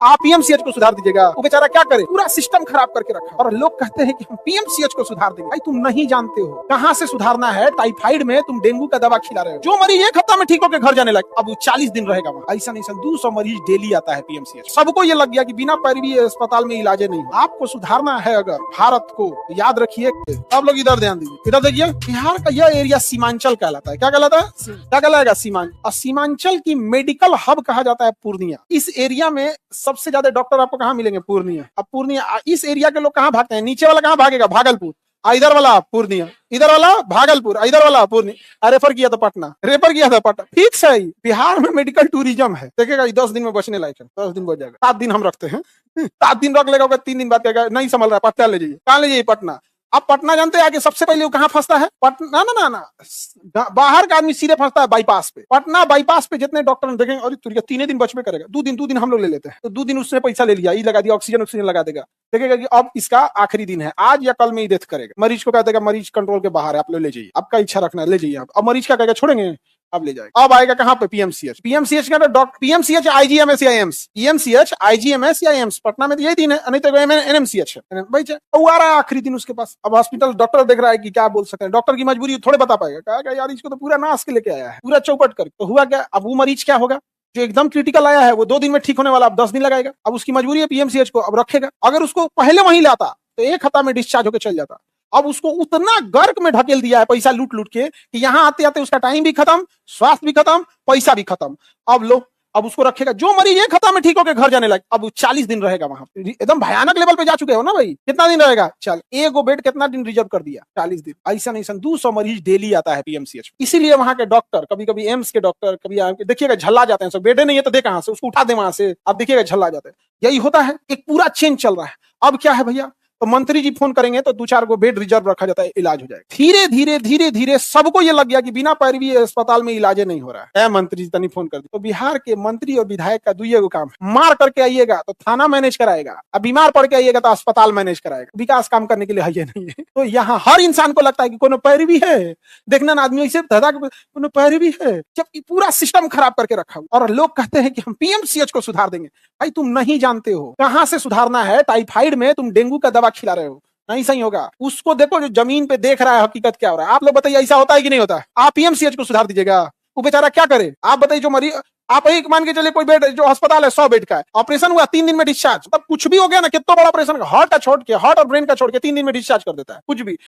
आप पीएमसीएच को सुधार दीजिएगा। वो बेचारा क्या करे, पूरा सिस्टम खराब करके रखा। और लोग कहते हैं कि हम पीएमसीएच को सुधार देंगे। भाई तुम नहीं जानते हो कहां से सुधारना है। टाइफाइड में तुम डेंगू का दवा खिला रहे हो। जो मरीज एक हफ्ता में ठीक होकर घर जाने लगे, अब 40 दिन रहेगा वहाँ। ऐसा नहीं, 200 मरीज डेली आता है पीएमसीएच। सबको ये लग गया कि बिना पैरवी अस्पताल में इलाज नहीं। आपको सुधारना है अगर भारत को, याद रखिए। आप लोग इधर ध्यान दीजिए, इधर देखिए। बिहार का यह एरिया सीमांचल कहलाता है। क्या कहलाता है? क्या कहलाएगा? सीमांचल। सीमांचल की मेडिकल हब कहा जाता है पूर्णिया। इस एरिया में सबसे ज्यादा डॉक्टर आपको कहाँ मिलेंगे? पूर्णिया। अब पूर्णिया, इस एरिया के लोग कहाँ भागते हैं? नीचे वाला कहाँ भागेगा? भागलपुर। इधर वाला पूर्णिया, इधर वाला भागलपुर, इधर वाला पूर्णिया। रेफर किया था पटना, रेफर किया था पटना। फिक्स है बिहार में मेडिकल टूरिज्म है। देखेगा 10 दिन में बचने लायक है। 10 दिन बच जाएगा। 7 दिन हम रखते हैं। 7 दिन रख लेगा, 3 दिन बाद कहेगा नहीं संभल रहा, पटना ले जाइए। कहाँ ले जाइए? पटना। अब पटना जानते हैं आगे सबसे पहले वो कहाँ फंसता है? पटना ना बाहर का आदमी सीधे फंसता है बाईपास पे। पटना बाईपास पे जितने डॉक्टर देखेंगे, और 3 दिन बच में करेगा। 2 दिन हम लोग ले लेते हैं, तो 2 दिन उसने पैसा ले लिया, ये लगा दिया, ऑक्सीजन लगा देगा। देखेगा कि अब इसका आखिरी दिन है, आज या कल में ही डेथ करेगा। मरीज को कह देगा मरीज कंट्रोल के बाहर है, आप लोग ले जाइए, आपका इच्छा रखना है ले जाइए। अब मरीज क्या कहेगा? छोड़ेंगे? अब ले जाएगा। अब आएगा कहाँ पे? पीएमसीएच। पीएमसीएच का डॉक्टर, पीएमसीएच आईजीएमएस या एम्स, पीएमसीएच आईजीएमएस या एम्स। पटना में तो यही दिन है, नहीं तो एनएमसीएच है भाई। वो आ रहा है आखिरी दिन उसके पास। अब हॉस्पिटल डॉक्टर देख रहा है कि क्या बोल सकते हैं, डॉक्टर की मजबूरी थोड़े बता पाएगा। कहा यार इसको तो पूरा नाश के लेके आया है, पूरा चौपट कर। तो हुआ क्या? अब वो मरीज क्या होगा जो एकदम क्रिटिकल आया है? वो 2 दिन में ठीक होने वाला, अब 10 दिन लगाएगा। अब उसकी मजबूरी है पीएमसीएच को, अब रखेगा। अगर उसको पहले वहीं लाता तो 1 हफ्ता में डिस्चार्ज होकर चल जाता। अब उसको उतना गर्क में ढकेल दिया है पैसा लूट लूट के कि यहाँ आते आते उसका टाइम भी खत्म, स्वास्थ्य भी खत्म, पैसा भी खत्म। अब लो, अब उसको रखेगा। जो मरीज 1 हफ्ता में ठीक होकर घर जाने लगे, अब 40 दिन रहेगा वहां। एकदम भयानक लेवल पे जा चुके हो ना भाई। कितना दिन रहेगा? चल, एगो बेड कितना दिन रिजर्व कर दिया? 40 दिन। ऐसा नहीं, 200 मरीज डेली आता है पीएमसीएच। इसीलिए वहां के डॉक्टर, कभी कभी एम्स के डॉक्टर, कभी देखिएगा झल्ला जाते हैं। सब बेडे नहीं है तो दे कहां से, उसको उठा दे वहां से। अब देखिएगा झल्ला जाते हैं। यही होता है, एक पूरा चेन चल रहा है। अब क्या है भैया, तो मंत्री जी फोन करेंगे तो 2-4 गो बेड रिजर्व रखा जाता है, इलाज हो जाएगा। धीरे धीरे सबको ये लग गया कि बिना पैरवी अस्पताल में इलाज नहीं हो रहा है। मंत्री जी तनी फोन कर दी। तो बिहार के मंत्री और विधायक का 2 गो काम है। मार करके आइएगा तो थाना मैनेज कराएगा, अब बीमार पड़ के आइएगा तो अस्पताल मैनेज कराएगा। विकास काम करने के लिए है नहीं है। तो यहाँ हर इंसान को लगता है कि कोनो पैरवी है। देखना ना आदमी ऐसे दादा कोनो पैरवी है, जबकि पूरा सिस्टम खराब करके रखा। और लोग कहते हैं कि हम पीएमसीएच को सुधार देंगे। भाई तुम नहीं जानते हो कहां से सुधारना है। टाइफाइड में तुम डेंगू का दवा खिला रहे हो, नहीं सही होगा। उसको देखो जो जमीन पे देख रहा है हकीकत क्या हो रहा है। आप लोग बताइए ऐसा होता है कि नहीं होता? आप पीएमसीएच को सुधार दीजिएगा। वो बेचारा क्या करे? आप बताइए, जो मरीज, आप एक मान के चलिए कोई बेड, जो अस्पताल है 100 बेड का है, ऑपरेशन हुआ 3 दिन में डिस्चार्ज। तब कुछ भी हो गया ना, कितना बड़ा ऑपरेशन, हार्ट का छोड़ के, हार्ट और ब्रेन का छोड़ के 3 दिन में डिस्चार्ज कर देता है। कुछ भी